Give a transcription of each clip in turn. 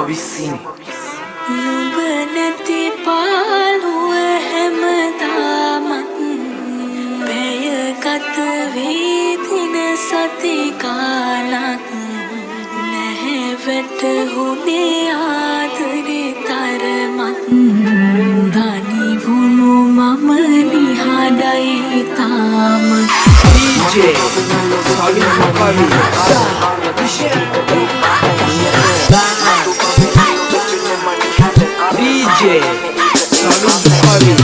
විසින් නුඹ නැති පාළුව හැමදාමත් පැය ගත වී දින සති කාලක් නැහැ වැටහුනේ ආදරේ තරමත් ධනි වුණු මම නිහඬයි තාම DJ Salin Bukhari DJ Salin Bukhari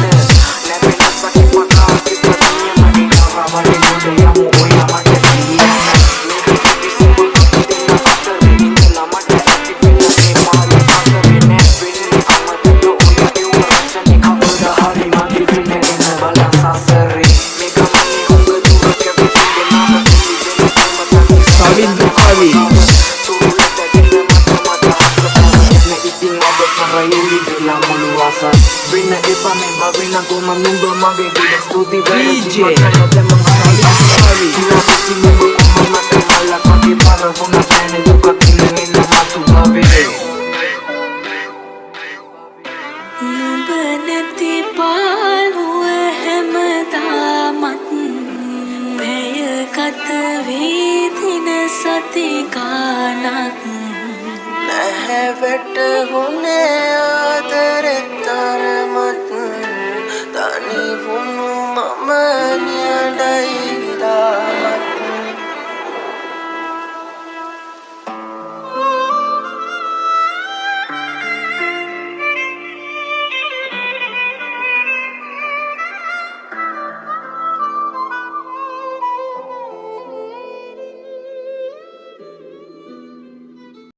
Salin Bukhari DJ Salin Bukhari නුඹ නැති පාළුව හැමදාමත් පැය ගත වී දින සති ගානක් නැහැ වැටහුනේ